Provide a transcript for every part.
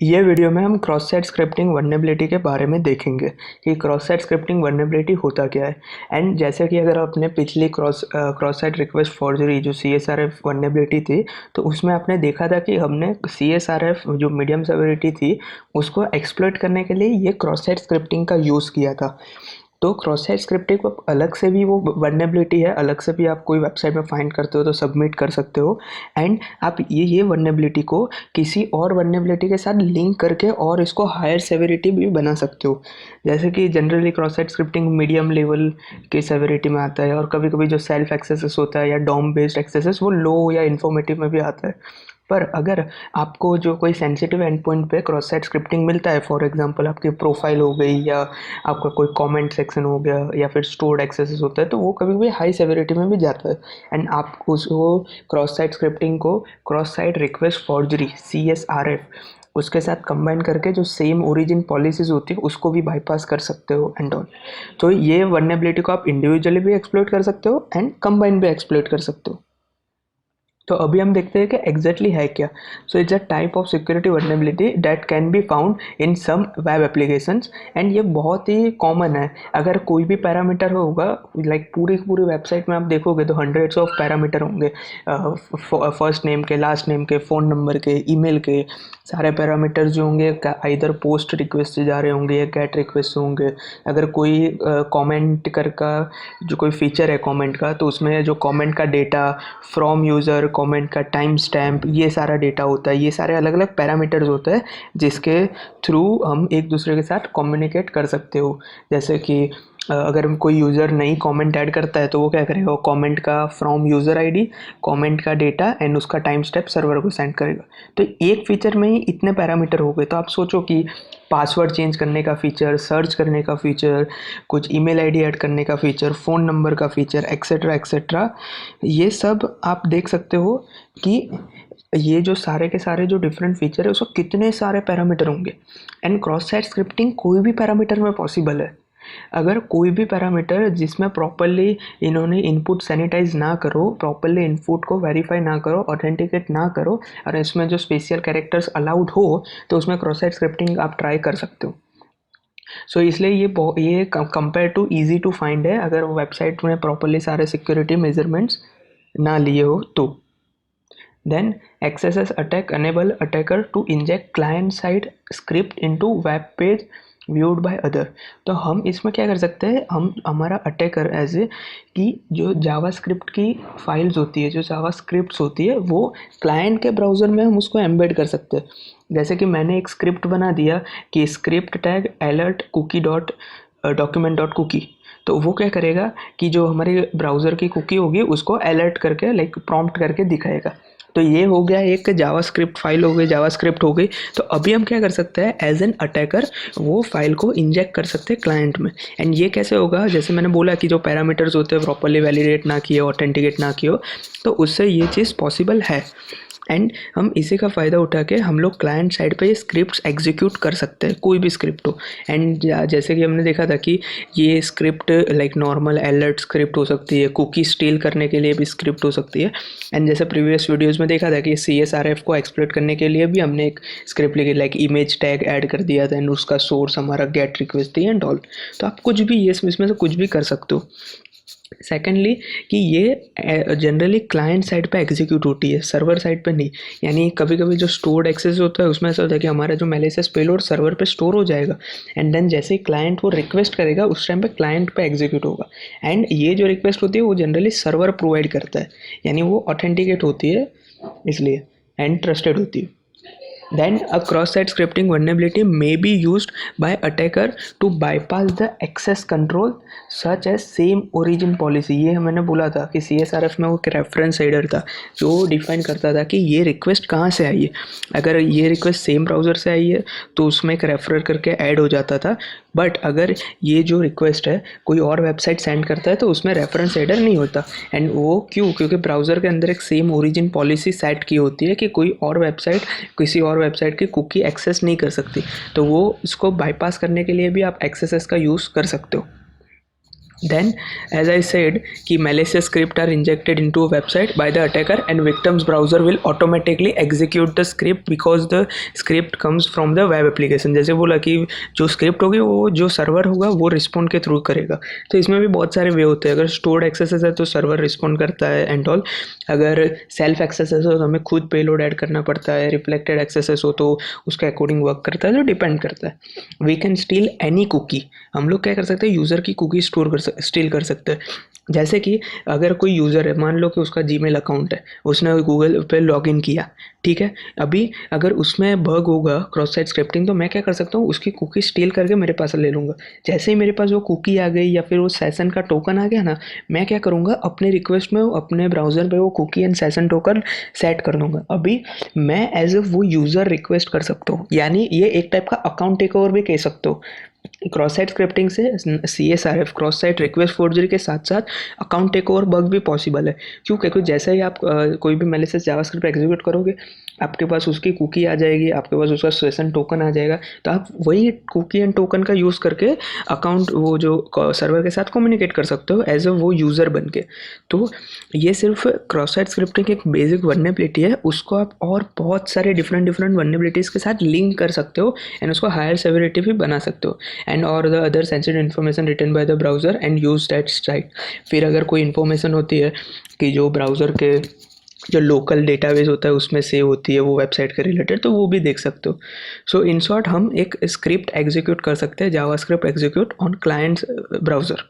ये वीडियो में हम क्रॉस साइट स्क्रिप्टिंग वल्नरेबिलिटी के बारे में देखेंगे कि क्रॉस साइट स्क्रिप्टिंग वल्नरेबिलिटी होता क्या है। एंड जैसे कि अगर आपने पिछली क्रॉस साइट रिक्वेस्ट फॉर्जरी जो CSRF वल्नरेबिलिटी थी, तो उसमें आपने देखा था कि हमने CSRF जो मीडियम सेवेरिटी थी उसको एक्सप्लॉइट करने के लिए ये क्रॉस साइट स्क्रिप्टिंग का यूज़ किया था। तो क्रॉस साइट स्क्रिप्टिंग को अलग से भी वो वल्नरेबिलिटी है, अलग से भी आप कोई वेबसाइट में फाइंड करते हो तो सबमिट कर सकते हो। एंड आप ये वल्नरेबिलिटी को किसी और वल्नरेबिलिटी के साथ लिंक करके और इसको हायर सेवेरिटी भी बना सकते हो। जैसे कि generally cross site scripting medium level की सेवेरिटी में आता है, और कभी कभी जो सेल्फ एक्सेसेस होता है या डॉम बेस्ड एक्सेसेस वो लो या इन्फॉर्मेटिव में भी आता है। पर अगर आपको जो कोई सेंसिटिव एंड पॉइंट पे क्रॉस साइट स्क्रिप्टिंग मिलता है, फॉर एग्जांपल आपकी प्रोफाइल हो गई या आपका कोई कमेंट सेक्शन हो गया या फिर स्टोर्ड एक्सेसेस होता है, तो वो कभी भी हाई सेवेरिटी में भी जाता है। एंड आप उसको क्रॉस साइट स्क्रिप्टिंग को cross site request forgery CSRF उसके साथ कंबाइन करके जो सेम ओरिजिन पॉलिसीज होती है उसको भी बाईपास कर सकते हो एंड ऑल। तो ये वल्नरेबिलिटी को आप इंडिविजुअली भी एक्सप्लॉइट कर सकते हो एंड कंबाइन भी एक्सप्लॉइट कर सकते हो। तो अभी हम देखते हैं कि एग्जैक्टली है क्या। So it's a type of security vulnerability that can be found in some web applications. And ये बहुत ही कॉमन है। अगर कोई भी पैरामीटर होगा, लाइक पूरी वेबसाइट में आप देखोगे तो हंड्रेड्स ऑफ पैरामीटर होंगे, फर्स्ट नेम के, लास्ट नेम के, फ़ोन नंबर के, ईमेल के, सारे पैरामीटर्स जो होंगे इधर पोस्ट रिक्वेस्ट से जा रहे होंगे या गेट रिक्वेस्ट होंगे। अगर कोई कमेंट कर का जो कोई फीचर है कमेंट का, तो उसमें जो कमेंट का डेटा, फ्रॉम यूज़र, कमेंट का टाइम स्टैम्प, ये सारा डेटा होता है। ये सारे अलग अलग पैरामीटर्स होते हैं जिसके थ्रू हम एक दूसरे के साथ कम्युनिकेट कर सकते हो। जैसे कि अगर कोई यूज़र नई कमेंट ऐड करता है तो वो क्या करेगा, वो कमेंट का फ्रॉम यूज़र ID, कमेंट का डेटा एंड उसका टाइम स्टेप सर्वर को सेंड करेगा। तो एक फीचर में ही इतने पैरामीटर हो गए। तो आप सोचो कि पासवर्ड चेंज करने का फीचर, सर्च करने का फीचर, कुछ ईमेल ID ऐड करने का फीचर, फ़ोन नंबर का फीचर, एक्सेट्रा एक्सेट्रा, ये सब आप देख सकते हो कि ये जो सारे के सारे जो डिफरेंट फीचर है उसको कितने सारे पैरामीटर होंगे। एंड क्रॉस साइट स्क्रिप्टिंग कोई भी पैरामीटर में पॉसिबल है। अगर कोई भी पैरामीटर जिसमें प्रॉपरली इन्होंने इनपुट सैनिटाइज ना करो, प्रॉपरली इनपुट को वेरीफाई ना करो, ऑथेंटिकेट ना करो, और इसमें जो स्पेशल कैरेक्टर्स अलाउड हो, तो उसमें क्रॉस साइट स्क्रिप्टिंग आप ट्राई कर सकते हो। सो इसलिए ये compare to easy to find है अगर वेबसाइट में प्रॉपरली सारे सिक्योरिटी मेजरमेंट्स ना लिए हो तो। Then XSS attack enable attacker to inject client side script into web page viewed by other। तो हम इसमें क्या कर सकते हैं, हम हमारा अटैकर ऐसे कि जो जावास्क्रिप्ट की फाइल्स होती है, जो जावास्क्रिप्ट्स होती है, वो क्लाइंट के ब्राउज़र में हम उसको एम्बेड कर सकते हैं। जैसे कि मैंने एक स्क्रिप्ट बना दिया कि script tag alert cookie dot document dot cookie, तो वो क्या करेगा कि जो हमारे ब्राउज़र की कुकी होगी उसको अलर्ट करके लाइक प्रॉम्प्ट करके दिखाएगा। तो ये हो गया एक जावास्क्रिप्ट फाइल हो गई, जावास्क्रिप्ट हो गई। तो अभी हम क्या कर सकते हैं, एज एन अटैकर वो फाइल को इंजेक्ट कर सकते हैं क्लाइंट में। एंड ये कैसे होगा, जैसे मैंने बोला कि जो पैरामीटर्स होते हैं प्रॉपरली वैलिडेट ना किए, ऑथेंटिकेट ना किए हो, तो उससे ये चीज़ पॉसिबल है। एंड हम इसी का फ़ायदा उठा के हम लोग क्लाइंट साइड पे ये स्क्रिप्ट्स एग्जीक्यूट कर सकते हैं, कोई भी स्क्रिप्ट हो। एंड जैसे कि हमने देखा था कि ये script like normal alert script हो सकती है, कुकी स्टील करने के लिए भी स्क्रिप्ट हो सकती है। एंड जैसे प्रीवियस वीडियोज़ में देखा था कि CSRF को एक्सप्लॉइट करने के लिए भी हमने एक स्क्रिप्ट लिखी, लाइक इमेज टैग ऐड कर दिया था एंड उसका सोर्स हमारा गेट रिक्वेस्ट थी एंड ऑल। तो आप कुछ भी ये इसमें से कुछ भी कर सकते हो। सेकेंडली कि ये जनरली क्लाइंट साइड पे एग्जीक्यूट होती है, सर्वर साइड पे नहीं। यानी कभी कभी जो स्टोर्ड एक्सेस होता है उसमें ऐसा होता है कि हमारा जो मैलिशियस पेलोड सर्वर पे स्टोर हो जाएगा, एंड देन जैसे ही क्लाइंट वो रिक्वेस्ट करेगा उस टाइम पे क्लाइंट पे एग्जीक्यूट होगा। एंड ये जो रिक्वेस्ट होती है वो जनरली सर्वर प्रोवाइड करता है, यानी वो ऑथेंटिकेट होती है इसलिए, एंड ट्रस्टेड होती है। Then a cross-site scripting vulnerability may be used by attacker to bypass the access control such as same origin policy। ये मैंने बोला था कि CSRF में वो एक रेफरेंस हेडर था जो डिफाइन करता था कि ये रिक्वेस्ट कहाँ से आई है। अगर ये रिक्वेस्ट सेम ब्राउज़र से आई है तो उसमें एक रेफर करके ऐड हो जाता था। बट अगर ये जो रिक्वेस्ट है कोई और वेबसाइट सेंड करता है तो उसमें रेफरेंस हेडर नहीं होता। एंड वो क्योंकि ब्राउज़र के अंदर एक सेम ओरिजिन पॉलिसी सेट की होती है कि कोई और वेबसाइट किसी और वेबसाइट की कुकी एक्सेस नहीं कर सकती। तो वो इसको बाईपास करने के लिए भी आप XSS का यूज़ कर सकते हो। Then, as I said, कि malicious script are injected into a website by the attacker and victim's browser will automatically execute the script because the script comes from the web application. जैसे बोला कि जो script होगी वो जो server होगा वो रिस्पॉन्ड के थ्रू करेगा. तो इसमें भी बहुत सारे वे होते हैं. अगर स्टोर्ड एक्सेसेस है तो सर्वर रिस्पॉन्ड करता है एंड ऑल. अगर सेल्फ एक्सेसेस हो तो हमें खुद पेलोड ऐड करना पड़ता है. रिफ्लेक्टेड एक्सेसेस हो तो उसके अकॉर्डिंग वर्क करता है. तो डिपेंड करता है. We can steal any cookie. हम लोग क्या कर सकते हैं, यूज़र की कुकी स्टील कर सकते हैं. जैसे कि अगर कोई यूज़र है, मान लो कि उसका जीमेल अकाउंट है, उसने गूगल पे लॉगिन किया, ठीक है. अभी अगर उसमें बग होगा क्रॉस साइट स्क्रिप्टिंग, तो मैं क्या कर सकता हूँ, उसकी कुकी स्टील करके मेरे पास ले लूँगा. जैसे ही मेरे पास वो कुकी आ गई या फिर वो सेशन का टोकन आ गया ना, मैं क्या करूँगा, अपने रिक्वेस्ट में अपने ब्राउज़र पे वो cookie and session token set कर दूँगा. अभी मैं एज ए वो यूज़र रिक्वेस्ट कर सकता हूँ. यानी ये एक टाइप का अकाउंट टेक ओवर भी कह सकते हो. क्रॉस साइट स्क्रिप्टिंग से CSRF cross site request forgery के साथ साथ अकाउंट टेक ओवर बग भी पॉसिबल है. क्यों? क्योंकि जैसे ही आप कोई भी मैलिशियस जावास्क्रिप्ट एग्जीक्यूट करोगे, आपके पास उसकी कुकी आ जाएगी, आपके पास उसका सेशन टोकन आ जाएगा. तो आप वही कुकी एंड टोकन का यूज़ करके अकाउंट वो जो सर्वर के साथ कम्युनिकेट कर सकते हो एज अ वो यूज़र बन के. तो ये सिर्फ क्रॉस साइट स्क्रिप्टिंग एक बेसिक वर्नेबिलिटी है. उसको आप और बहुत सारे डिफरेंट वर्नेबिलिटीज़ के साथ लिंक कर सकते हो एंड उसको हायर सेवरिटी भी बना सकते हो. एंड और the other sensitive information written by the browser and use that site. फिर अगर कोई इन्फॉर्मेशन होती है कि जो ब्राउज़र के जो लोकल डेटाबेस होता है उसमें सेव होती है वो वेबसाइट के रिलेटेड, तो वो भी देख सकते हो. सो इन शॉर्ट हम एक स्क्रिप्ट एग्जीक्यूट कर सकते हैं, JavaScript execute on clients browser.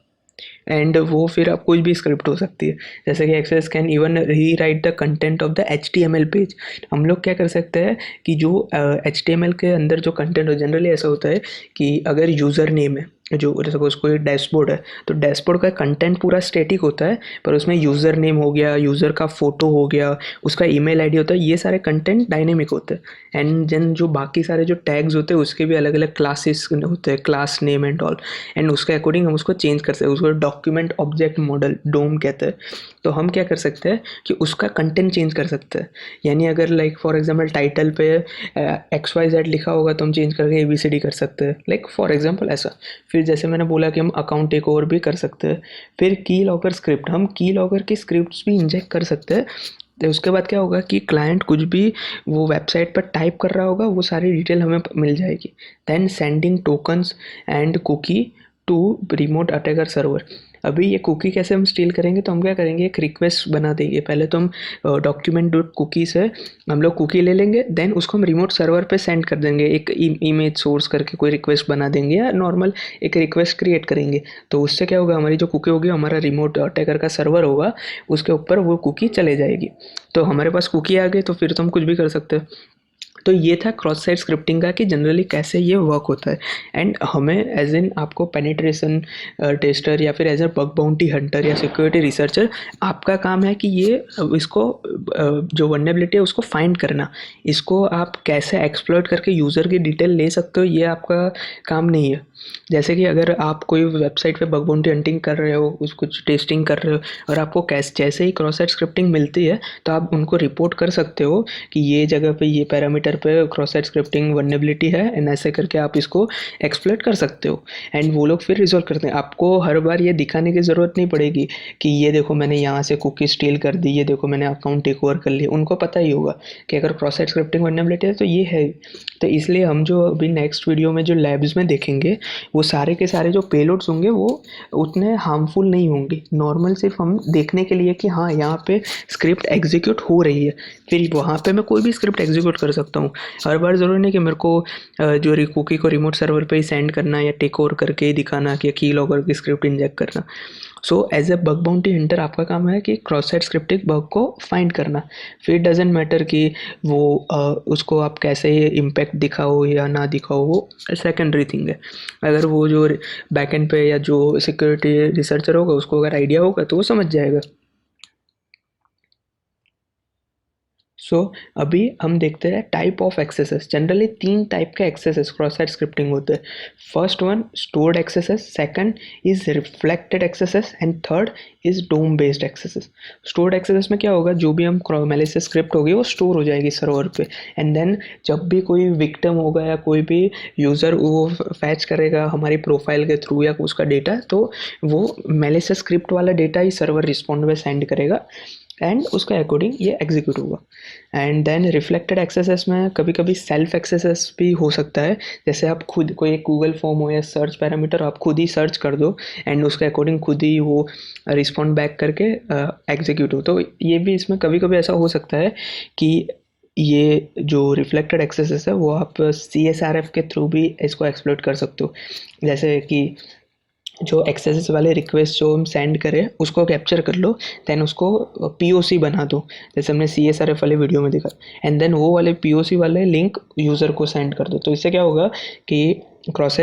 And वो फिर आप कोई भी स्क्रिप्ट हो सकती है. जैसे कि एक्सेस कैन इवन री right the content of the HTML page. हम लोग क्या कर सकते हैं कि जो HTML के अंदर जो कंटेंट हो, जनरली ऐसा होता है कि अगर यूज़र नेम है, जो सपोज कोई डैशबोर्ड है, तो डैशबोर्ड का कंटेंट पूरा स्टैटिक होता है, पर उसमें यूज़र नेम हो गया, यूज़र का फ़ोटो हो गया, उसका ईमेल आईडी होता है, ये सारे कंटेंट डायनेमिक होते हैं. एंड देन जो बाकी सारे जो टैग्स होते हैं उसके भी अलग अलग क्लासेस होते हैं, class name and all. And उसके अकॉर्डिंग हम उसको चेंज कर सकते हैं. उसको डॉक्यूमेंट ऑब्जेक्ट मॉडल डोम कहते हैं. तो हम क्या कर सकते हैं कि उसका कंटेंट चेंज कर सकते हैं. यानी अगर लाइक फॉर एग्जांपल टाइटल पे XYZ लिखा होगा तो हम चेंज करके ABCD कर सकते हैं, लाइक फॉर एग्जांपल ऐसा. फिर जैसे मैंने बोला कि हम अकाउंट टेक ओवर भी कर सकते हैं. फिर की लॉगर स्क्रिप्ट, हम की लॉगर की स्क्रिप्ट्स भी इंजेक्ट कर सकते हैं. तो उसके बाद क्या होगा कि क्लाइंट कुछ भी वो वेबसाइट पर टाइप कर रहा होगा, वो सारी डिटेल हमें मिल जाएगी. Then sending tokens and cookie to remote attacker server. अभी ये कुकी कैसे हम स्टील करेंगे, तो हम क्या करेंगे, एक रिक्वेस्ट बना देंगे. पहले तो हम डॉक्यूमेंट डॉट कुकी से हम लोग कुकी ले लेंगे, देन उसको हम रिमोट सर्वर पे सेंड कर देंगे. एक इमेज सोर्स करके कोई रिक्वेस्ट बना देंगे या नॉर्मल एक रिक्वेस्ट क्रिएट करेंगे. तो उससे क्या होगा, हमारी जो कुकी होगी, हमारा रिमोट अटैकर का सर्वर होगा, उसके ऊपर वो कुकी चले जाएगी. तो हमारे पास कुकी आ गई, तो फिर तो हम कुछ भी कर सकते हैं. तो ये था क्रॉस साइट स्क्रिप्टिंग का कि जनरली कैसे ये वर्क होता है. एंड हमें एज इन आपको पेनिट्रेशन टेस्टर या फिर as a bug bounty hunter या सिक्योरिटी रिसर्चर, आपका काम है कि ये इसको जो वल्नरेबिलिटी है उसको फाइंड करना. इसको आप कैसे एक्सप्लॉइट करके यूज़र की डिटेल ले सकते हो, ये आपका काम नहीं है. जैसे कि अगर आप कोई वेबसाइट पे बग बाउंटी हंटिंग कर रहे हो, उस कुछ टेस्टिंग कर रहे हो, और आपको जैसे ही क्रॉस साइट स्क्रिप्टिंग मिलती है तो आप उनको रिपोर्ट कर सकते हो कि ये जगह पे ये पैरामीटर पे क्रॉस साइट स्क्रिप्टिंग वल्नरेबिलिटी है, एंड ऐसे करके आप इसको एक्सप्लॉइट कर सकते हो. एंड वो लोग फिर रिजॉल्व करते हैं. आपको हर बार ये दिखाने की ज़रूरत नहीं पड़ेगी कि ये देखो मैंने यहाँ से कुकी स्टील कर दी, ये देखो मैंने अकाउंट टेक ओवर कर लिया. उनको पता ही होगा कि अगर क्रॉस साइट स्क्रिप्टिंग वल्नरेबिलिटी है तो ये है. तो इसलिए हम जो अभी नेक्स्ट वीडियो में जो लैब्स में देखेंगे, वो सारे के सारे जो पेलोड्स होंगे वो उतने हार्मफुल नहीं होंगे. नॉर्मल सिर्फ हम देखने के लिए कि हाँ यहाँ पे स्क्रिप्ट एग्जीक्यूट हो रही है, फिर वहाँ पे मैं कोई भी स्क्रिप्ट एग्जीक्यूट कर सकता हूँ. हर बार ज़रूरी नहीं कि मेरे को जो कुकी को रिमोट सर्वर पे ही सेंड करना या टेक ओवर करके ही दिखाना कि की लॉगर की स्क्रिप्ट इंजेक्ट करना. So as a bug bounty hunter आपका काम है कि क्रॉस साइट स्क्रिप्टिंग बग को फाइंड करना. फिर डजेंट मैटर कि वो उसको आप कैसे इम्पैक्ट दिखाओ या ना दिखाओ, वो सेकेंडरी थिंग है. अगर वो जो बैकएंड पे या जो सिक्योरिटी रिसर्चर होगा उसको अगर आइडिया होगा तो वो समझ जाएगा. सो अभी हम देखते हैं type of XSSes. Generally 3 type के एक्सेसेस क्रॉस साइट स्क्रिप्टिंग होते हैं। First one stored XSSes, second is reflected XSSes and third is DOM based XSSes. Stored XSSes में क्या होगा, जो भी हम मैलिशियस स्क्रिप्ट होगी वो स्टोर हो जाएगी सर्वर पे, एंड देन जब भी कोई विक्टिम होगा या कोई भी यूज़र वो फैच करेगा हमारी प्रोफाइल के थ्रू या उसका डेटा, तो वो मैलिशियस स्क्रिप्ट वाला डेटा ही सर्वर रिस्पॉन्ड में सेंड करेगा एंड उसके अकॉर्डिंग ये एग्जीक्यूट होगा। एंड देन रिफ्लेक्टेड एक्सेसेस में कभी कभी सेल्फ एक्सेसेस भी हो सकता है। जैसे आप खुद कोई एक गूगल फॉर्म हो या सर्च पैरामीटर आप खुद ही सर्च कर दो एंड उसके अकॉर्डिंग खुद ही वो रिस्पॉन्ड बैक करके एग्जीक्यूट हो, तो ये भी इसमें कभी कभी ऐसा हो सकता है कि ये जो रिफ्लेक्टेड एक्सेसेस है वो आप CSRF के थ्रू भी इसको एक्सप्लोइट कर सकते हो। जैसे कि जो एक्सेसेस वाले रिक्वेस्ट जो हम सेंड करें उसको कैप्चर कर लो, देन उसको POC बना दो, जैसे हमने CSRF वाले वीडियो में देखा, एंड देन वो वाले POC वाले लिंक यूज़र को सेंड कर दो। तो इससे क्या होगा कि क्रॉस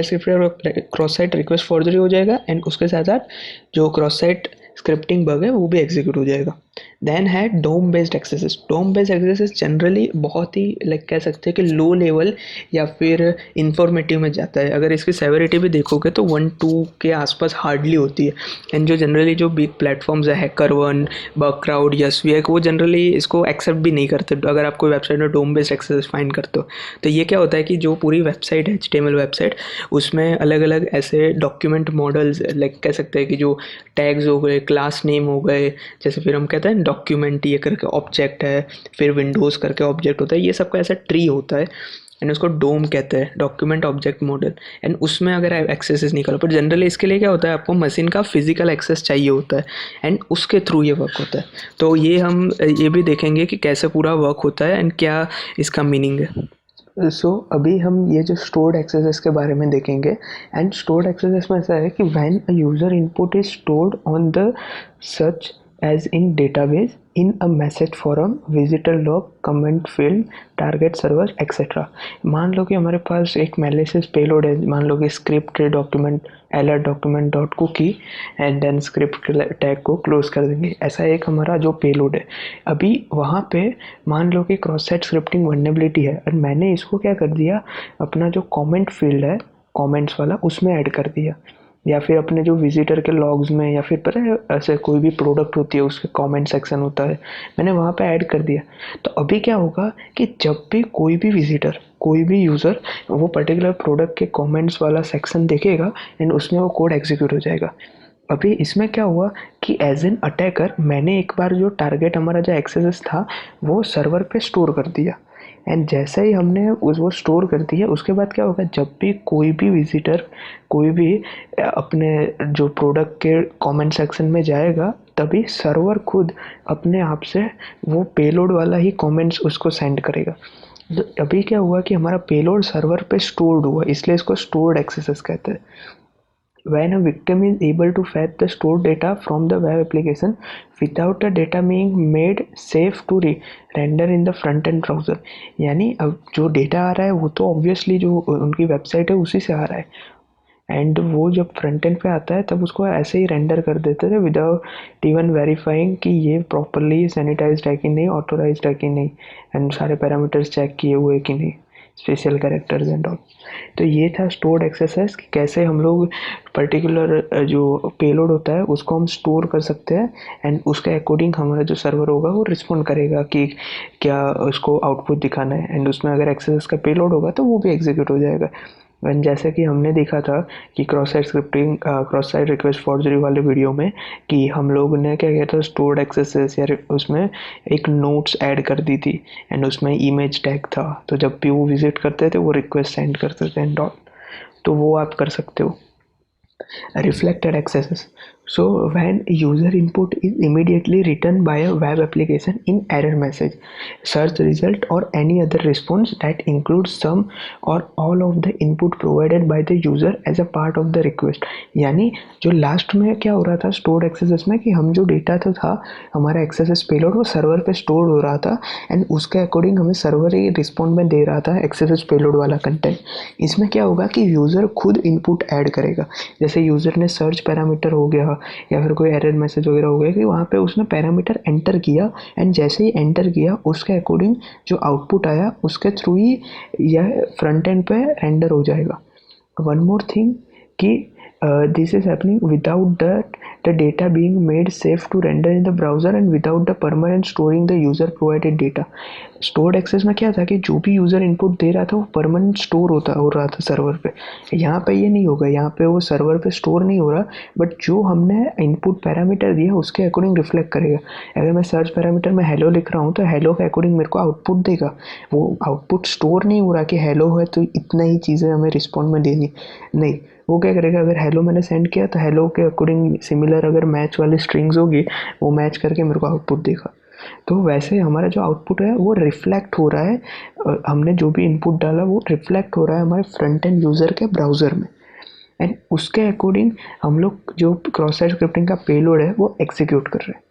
साइट रिक्वेस्ट फॉर्जरी हो जाएगा एंड उसके साथ साथ जो क्रॉस साइट स्क्रिप्टिंग बग है वो भी एग्जीक्यूट हो जाएगा। देन है डोम बेस्ड एक्सेसेस। डोम बेस्ड एक्सेसेस जनरली बहुत ही कह सकते हैं कि लो लेवल या फिर इंफॉर्मेटिव में जाता है। अगर इसकी सेवरिटी भी देखोगे तो 1-2 के आसपास हार्डली होती है, एंड जो जनरली जो बिग प्लेटफॉर्म्स है हैकर1, बगक्राउड, यशवीक, वो जनरली इसको एक्सेप्ट भी नहीं करते। अगर आप कोई वेबसाइट में डोम बेस्ड एक्सेसेस फाइंड करते हो तो ये क्या होता है कि जो पूरी वेबसाइट है HTML वेबसाइट, उसमें अलग अलग ऐसे डॉक्यूमेंट मॉडल्स कह सकते हैं कि जो टैग्स हो गए, क्लास नेम हो गए, जैसे फिर हम कहते हैं डॉक्यूमेंट ये करके ऑब्जेक्ट है, फिर विंडोज़ करके ऑब्जेक्ट होता है, ये सबका ऐसा ट्री होता है एंड उसको डोम कहते हैं, डॉक्यूमेंट ऑब्जेक्ट मॉडल। एंड उसमें अगर एक्सेसेस निकालो, पर जनरली इसके लिए क्या होता है, आपको मशीन का फिजिकल एक्सेस चाहिए होता है एंड उसके थ्रू ये वर्क होता है। तो ये हम ये भी देखेंगे कि कैसे पूरा वर्क होता है एंड क्या इसका मीनिंग है। अभी हम ये जो स्टोर्ड एक्सेसेस के बारे में देखेंगे। एंड स्टोर्ड एक्सेसेस में ऐसा है कि when a user input is stored on the such as in database in a message forum, visitor log, comment field, target server etcetera. मान लो कि हमारे पास एक मैलिशियस पेलोड है, मान लो कि script document alert document dot cookie and then script tag को क्लोज कर देंगे, ऐसा एक हमारा जो पेलोड है। अभी वहाँ पे मान लो कि क्रॉस साइट स्क्रिप्टिंग वल्नरेबिलिटी है और मैंने इसको क्या कर दिया, अपना जो कमेंट फील्ड है कमेंट्स वाला उसमें ऐड कर दिया, या फिर अपने जो विजिटर के लॉग्स में, या फिर पता है ऐसे कोई भी प्रोडक्ट होती है उसके कमेंट सेक्शन होता है, मैंने वहाँ पे ऐड कर दिया। तो अभी क्या होगा कि जब भी कोई भी विजिटर, कोई भी यूज़र वो पर्टिकुलर प्रोडक्ट के कमेंट्स वाला सेक्शन देखेगा एंड उसमें वो कोड एग्जीक्यूट हो जाएगा। अभी इसमें क्या हुआ कि एज एन अटैकर मैंने एक बार जो टारगेट हमारा जो एक्सेस था वो सर्वर पे स्टोर कर दिया, एंड जैसे ही हमने वो स्टोर कर दिया उसके बाद क्या होगा, जब भी कोई भी विजिटर कोई भी अपने जो प्रोडक्ट के कमेंट सेक्शन में जाएगा तभी सर्वर खुद अपने आप से वो पेलोड वाला ही कमेंट्स उसको सेंड करेगा। तो अभी क्या हुआ कि हमारा पेलोड सर्वर पे स्टोर्ड हुआ, इसलिए इसको स्टोर्ड एक्सेसेस कहते हैं। When a victim is able to fetch the stored data from the web application without the data being made safe to render in the front end browser, यानी अब जो data आ रहा है वो तो ऑब्वियसली जो उनकी वेबसाइट है उसी से आ रहा है, एंड वो जब फ्रंट एंड पे आता है तब उसको ऐसे ही रेंडर कर देते थे विदाउट इवन वेरीफाइंग कि ये प्रॉपरली सैनिटाइज्ड है कि नहीं, ऑथोराइज्ड है कि नहीं, एंड सारे पैरामीटर्स चेक किए हुए कि नहीं, स्पेशल कैरेक्टर्स एंड ऑल। तो ये था स्टोर्ड एक्सेसेस कि कैसे हम लोग पर्टिकुलर जो पेलोड होता है उसको हम स्टोर कर सकते हैं एंड उसके अकॉर्डिंग हमारा जो सर्वर होगा वो रिस्पॉन्ड करेगा कि क्या उसको आउटपुट दिखाना है, एंड उसमें अगर एक्सेसेस का पेलोड होगा तो वो भी एग्जीक्यूट हो जाएगा। एंड जैसे कि हमने देखा था कि cross site scripting cross site request forgery वाले वीडियो में कि हम लोग ने क्या किया था, स्टोर्ड एक्सेसेस या उसमें एक नोट्स ऐड कर दी थी एंड उसमें इमेज टैग था, तो जब भी वो विजिट करते थे वो रिक्वेस्ट सेंड करते थे एंड ऑल, तो वो आप कर सकते हो। Reflected accesses. So when user input is immediately written by a web application in error message, search result or any other response that includes some or all of the input provided by the user as a part of the request। यानी जो last में क्या हो रहा था stored XSSes में कि हम जो डेटा तो था हमारा एक्सेसेस पेलोड वो सर्वर पे स्टोर हो रहा था एंड उसके अकॉर्डिंग हमें सर्वर ही रिस्पॉन्ड में दे रहा था एक्सेसेस पेलोड वाला कंटेंट। इसमें क्या होगा कि यूज़र खुद इनपुट ऐड करेगा, जैसे यूज़र ने सर्च पैरामीटर हो गया या फिर कोई एरर मैसेज वगैरह हो गया कि वहाँ पे उसने पैरामीटर एंटर किया एंड जैसे ही एंटर किया उसके अकॉर्डिंग जो आउटपुट आया उसके थ्रू ही यह फ्रंट एंड पे रेंडर हो जाएगा। वन मोर थिंग कि this is happening without the data being made safe to render in the browser and without the permanent storing the user provided data। stored access में क्या था कि जो भी यूज़र इनपुट दे रहा था वो परमानेंट स्टोर हो रहा था सर्वर पे। यहाँ पे ये नहीं होगा, यहाँ पे वो सर्वर पे स्टोर नहीं हो रहा, बट जो हमने इनपुट पैरामीटर दिया उसके अकॉर्डिंग रिफ्लेक्ट करेगा। अगर मैं सर्च पैरामीटर में हेलो लिख रहा हूँ तो हेलो के अकॉर्डिंग मेरे को आउटपुट देगा। वो आउटपुट स्टोर नहीं हो रहा कि हेलो है तो इतना ही चीज़ें हमें रिस्पॉन्ड में देनी, नहीं। वो क्या करेगा, अगर हेलो मैंने सेंड किया तो हेलो के अकॉर्डिंग सिमिलर अगर मैच वाली स्ट्रिंग्स होगी वो मैच करके मेरे को आउटपुट देगा। तो वैसे हमारा जो आउटपुट है वो रिफ्लेक्ट हो रहा है, हमने जो भी इनपुट डाला वो रिफ्लेक्ट हो रहा है हमारे फ्रंट एंड यूज़र के ब्राउज़र में, एंड उसके अकॉर्डिंग हम लोग जो क्रॉस साइट स्क्रिप्टिंग का पेलोड है वो एग्जीक्यूट कर रहे हैं।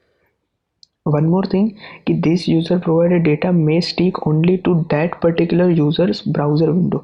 वन मोर थिंग कि this user provided data may stick only to that particular user's browser window,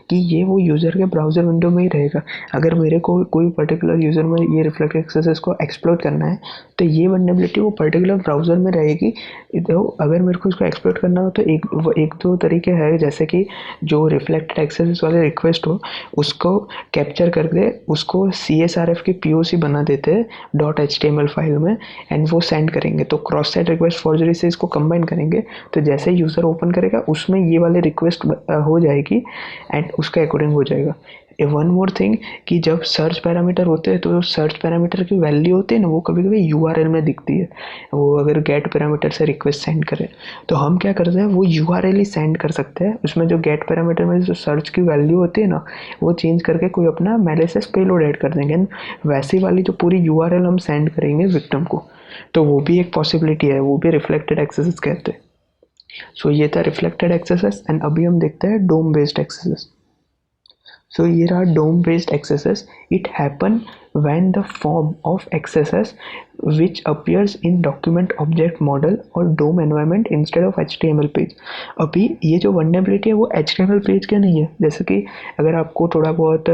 कि ये वो यूज़र के ब्राउज़र विंडो में ही रहेगा। अगर मेरे को कोई पर्टिकुलर यूज़र में ये रिफ्लेक्ट एक्सेस को एक्सप्लोर करना है तो ये वल्नरेबिलिटी वो पर्टिकुलर ब्राउज़र में रहेगी। तो अगर मेरे को इसको एक्सप्लोर करना हो तो एक दो तरीके हैं, जैसे कि जो रिफ्लेक्टेड एक्सेस वाले रिक्वेस्ट हो उसको कैप्चर करके उसको CSRF की POC बना देते हैं .html फाइल में एंड वो सेंड करेंगे। तो क्रॉस साइट रिक्वेस्ट फॉर्जरी से इसको कंबाइन करेंगे तो जैसे यूज़र ओपन करेगा उसमें ये वाले रिक्वेस्ट हो जाएगी एंड उसके अकॉर्डिंग हो जाएगा। वन मोर थिंग कि जब सर्च पैरामीटर होते हैं तो सर्च पैरामीटर की वैल्यू होती है ना वो कभी कभी URL में दिखती है। वो अगर गेट पैरामीटर से रिक्वेस्ट सेंड करें तो हम क्या करते हैं, वो URL ही सेंड कर सकते हैं। उसमें जो गेट पैरामीटर में जो सर्च की वैल्यू होती है ना वो चेंज करके कोई अपना मैलिशियस पेलोड ऐड कर देंगे, वैसी वाली जो पूरी URL हम सेंड करेंगे विक्टिम को। तो वो भी एक पॉसिबिलिटी है, वो भी रिफ्लेक्टेड एक्सेसेस कहते हैं। सो ये था रिफ्लेक्टेड एक्सेसेस एंड अभी हम देखते हैं DOM based accesses. So here are DOM based accesses. It happen when the form of accesses which appears in document object model or DOM environment instead of HTML page. अभी ये जो vulnerability है वो HTML page के नहीं है। जैसे कि अगर आपको थोड़ा बहुत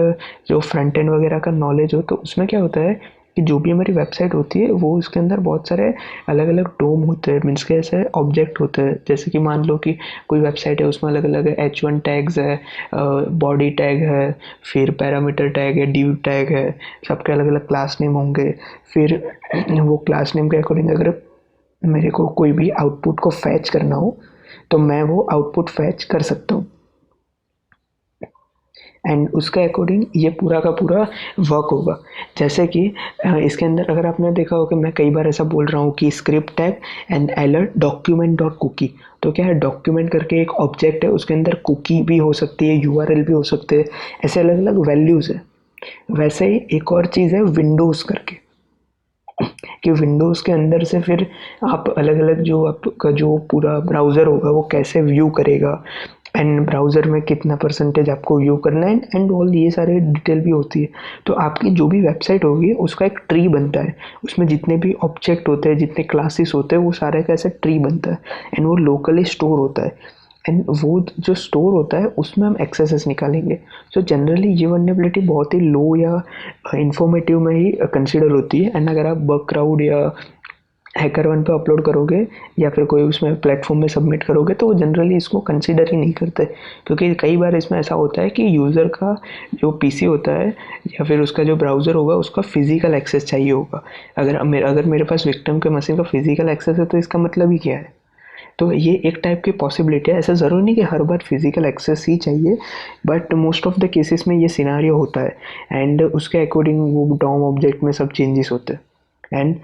जो फ्रंट एंड वगैरह का नॉलेज हो तो उसमें क्या होता है कि जो भी हमारी वेबसाइट होती है वो उसके अंदर बहुत सारे अलग अलग डोम होते हैं, मीन्स के ऐसे ऑब्जेक्ट होते हैं। जैसे कि मान लो कि कोई वेबसाइट है उसमें अलग अलग H1 टैग्स है, बॉडी टैग है, फिर पैरामीटर टैग है, div टैग है, सबके अलग अलग क्लास नेम होंगे। फिर वो क्लास नेम के अकॉर्डिंग अगर मेरे को कोई भी आउटपुट को फैच करना हो तो मैं वो आउटपुट फैच कर सकता हूँ एंड उसके अकॉर्डिंग ये पूरा का पूरा वर्क होगा। जैसे कि इसके अंदर अगर आपने देखा हो कि मैं कई बार ऐसा बोल रहा हूँ कि script tag and alert document dot cookie, तो क्या है डॉक्यूमेंट करके एक ऑब्जेक्ट है, उसके अंदर कुकी भी हो सकती है, URL भी हो सकते हैं, ऐसे अलग अलग वैल्यूज़ है। वैसे ही एक और चीज़ है विंडोज़ करके, कि विंडोज़ के अंदर से फिर आप अलग अलग जो आपका जो पूरा ब्राउज़र होगा वो कैसे व्यू करेगा एंड ब्राउज़र में कितना परसेंटेज आपको व्यू करना है एंड ऑल ये सारे डिटेल भी होती है। तो आपकी जो भी वेबसाइट होगी उसका एक ट्री बनता है, उसमें जितने भी ऑब्जेक्ट होते हैं, जितने क्लासेस होते हैं, वो सारे का ऐसा ट्री बनता है एंड वो लोकली स्टोर होता है एंड वो जो स्टोर होता है उसमें हम एक्सेसेस निकालेंगे। सो जनरली ये वल्नरेबिलिटी बहुत ही लो या इंफॉर्मेटिव में ही कंसिडर होती है एंड अगर आप बगक्राउड या हैकर1 पे अपलोड करोगे या फिर कोई उसमें प्लेटफॉर्म में सबमिट करोगे तो वो जनरली इसको कंसिडर ही नहीं करते, क्योंकि कई बार इसमें ऐसा होता है कि यूज़र का जो PC होता है या फिर उसका जो ब्राउज़र होगा उसका फिजिकल एक्सेस चाहिए होगा। अगर मेरे पास विक्टिम के मशीन का फिजिकल एक्सेस है तो इसका मतलब ही क्या है। तो ये एक टाइप की पॉसिबिलिटी है। ऐसा ज़रूरी नहीं कि हर बार फिजिकल एक्सेस ही चाहिए, but most of the cases में ये सिनारियो होता है एंड उसके अकॉर्डिंग वो डॉम ऑब्जेक्ट में सब चेंजेस होते हैं। And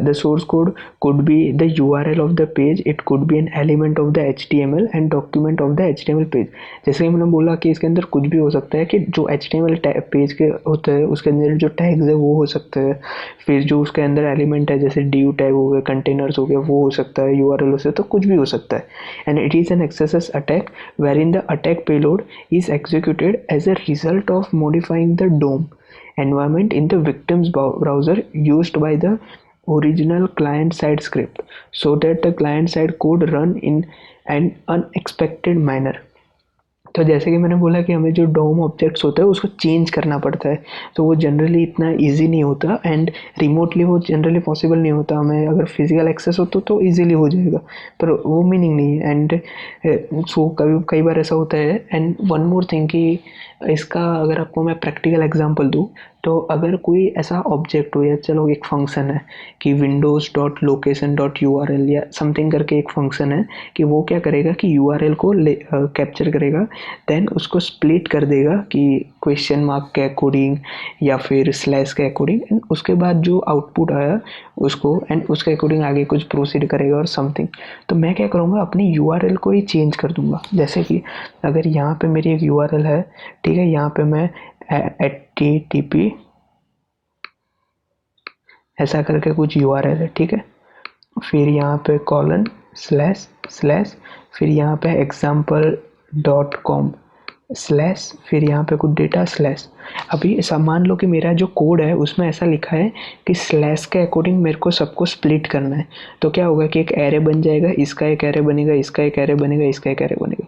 the source code could be the URL of the page, it could be an element of the HTML and document of the HTML page। जैसे कि मैंने बोला कि इसके अंदर कुछ भी हो सकता है, कि जो HTML पेज के होते हैं उसके अंदर जो टैग्स है वो हो सकते हैं, फिर जो उसके अंदर एलिमेंट है जैसे div टैग हो गए, कंटेनर्स हो गया, वो हो सकता है, URL हो सकता है, तो कुछ भी हो सकता है। And it is an XSS attack wherein the attack payload is executed as a result of modifying the DOM environment in the victim's browser used by the original client-side script so that the client-side code run in an unexpected manner। तो जैसे कि मैंने बोला कि हमें जो डोम objects होता है उसको चेंज करना पड़ता है, तो वो जनरली इतना इजी नहीं होता एंड रिमोटली वो जनरली पॉसिबल नहीं होता। हमें अगर फिजिकल एक्सेस हो तो ईजिली हो जाएगा, पर वो मीनिंग नहीं है। एंड सो कई बार ऐसा होता है। एंड वन मोर थिंग कि इसका अगर आपको मैं प्रैक्टिकल एग्जांपल दूँ, तो अगर कोई ऐसा ऑब्जेक्ट हो, या चलो एक फंक्शन है कि Windows dot location dot URL या समथिंग करके एक फंक्शन है, कि वो क्या करेगा कि URL को कैप्चर करेगा, देन उसको स्प्लिट कर देगा कि क्वेश्चन मार्क के अकॉर्डिंग या फिर स्लैश के अकॉर्डिंग, एंड उसके बाद जो आउटपुट आया उसको एंड उसके अकॉर्डिंग आगे कुछ प्रोसीड करेगा और समथिंग। तो मैं क्या करूँगा, अपनी URL को ही चेंज कर दूँगा। जैसे कि अगर यहाँ पे मेरी एक URL है, ठीक है, यहाँ पे मैं HTTP ऐसा करके कुछ URL है, ठीक है, फिर यहाँ पे कॉलन स्लैश स्लैश, फिर यहाँ पे example.com स्लैश, फिर यहाँ पे कुछ डेटा स्लैश। अभी ऐसा मान लो कि मेरा जो कोड है उसमें ऐसा लिखा है कि स्लैश के अकॉर्डिंग मेरे को सबको स्प्लिट करना है। तो क्या होगा कि एक एरे बन जाएगा, इसका एक एरे बनेगा, इसका एक एरे बनेगा, इसका एक एरे बनेगा।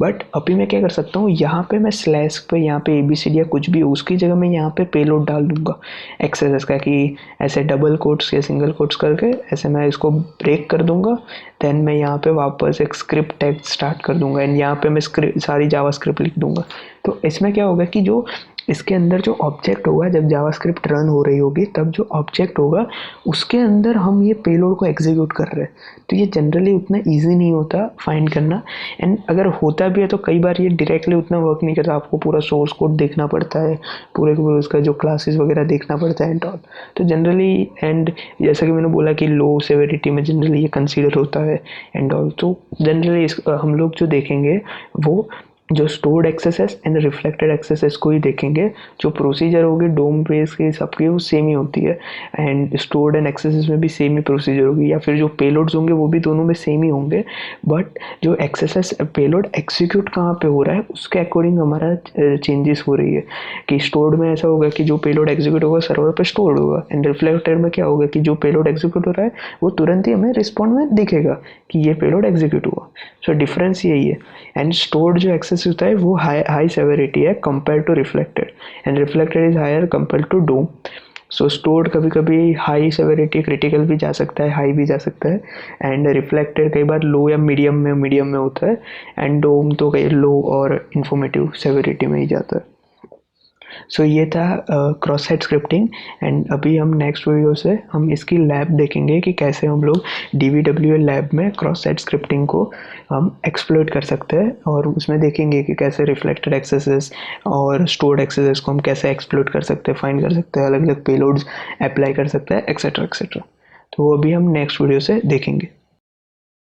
बट अभी मैं क्या कर सकता हूँ, यहाँ पे मैं स्लैश पे यहाँ पे ABCD या कुछ भी उसकी जगह मैं यहाँ पे पेलोड डाल दूंगा एक्सेस का, कि ऐसे डबल कोट्स या सिंगल कोट्स करके ऐसे मैं इसको ब्रेक कर दूंगा। देन मैं यहाँ पे वापस एक स्क्रिप्ट टेक्स्ट स्टार्ट कर दूंगा एंड यहाँ पे मैं सारी जावास्क्रिप्ट लिख दूंगा। तो इसमें क्या होगा कि जो इसके अंदर जो ऑब्जेक्ट होगा, जब जावास्क्रिप्ट रन हो रही होगी तब जो ऑब्जेक्ट होगा उसके अंदर हम ये पेलोड को एग्जीक्यूट कर रहे हैं। तो ये जनरली उतना इजी नहीं होता फाइंड करना, एंड अगर होता भी है तो कई बार ये डायरेक्टली उतना वर्क नहीं करता। आपको पूरा सोर्स कोड देखना पड़ता है, पूरे उसका जो क्लासेस वगैरह देखना पड़ता है एंड ऑल। तो जनरली, एंड जैसा कि मैंने बोला कि लो सेवेरिटी में जनरली ये कंसीडर होता है एंड ऑल। तो जनरली हम लोग जो देखेंगे वो जो stored axes and reflected axes को ही देखेंगे। जो प्रोसीजर होगी डोम बेस के सबकी वो सेम ही होती है, एंड स्टोर्ड एंड एक्सेसेस में भी सेम ही प्रोसीजर होगी, या फिर जो पेलोड्स होंगे वो भी दोनों में सेम ही होंगे। बट जो एक्सेसेस पेलोड एग्जीक्यूट कहाँ पे हो रहा है उसके अकॉर्डिंग हमारा चेंजेस हो रही है। कि स्टोर्ड में ऐसा होगा कि जो पेलोड एग्जीक्यूट होगा सर्वर पर स्टोर्ड होगा, एंड रिफ्लेक्टेड में क्या होगा कि जो पेलोड एग्जीक्यूट हो रहा है वो तुरंत ही हमें रिस्पॉन्ड में दिखेगा कि ये पेलोड एग्जीक्यूट हुआ। सो डिफरेंस यही है। एंड स्टोर्ड जो एक्सेस होता है वो हाई सेवेरिटी है compare to reflected, and reflected is higher compare to DOM. So stored कभी कभी हाई सेवेरिटी क्रिटिकल भी जा सकता है, हाई भी जा सकता है, एंड रिफ्लेक्टेड कई बार लो या मीडियम में होता है, एंड डोम तो कई लो और इन्फॉर्मेटिव सेवेरिटी में ही जाता है। सो ये था क्रॉस साइट स्क्रिप्टिंग। एंड अभी हम नेक्स्ट वीडियो से हम इसकी लैब देखेंगे कि कैसे हम लोग DVWL लैब में क्रॉस साइट स्क्रिप्टिंग को हम एक्सप्लोइट कर सकते हैं, और उसमें देखेंगे कि कैसे रिफ्लेक्टेड एक्सेसेस और स्टोर्ड एक्सेसेस को हम कैसे एक्सप्लोइट कर सकते हैं, फाइंड कर सकते हैं, अलग अलग पेलोड्स अप्लाई कर सकते हैं, एक्सेट्रा एक्सेट्रा। तो वो अभी हम नेक्स्ट वीडियो से देखेंगे।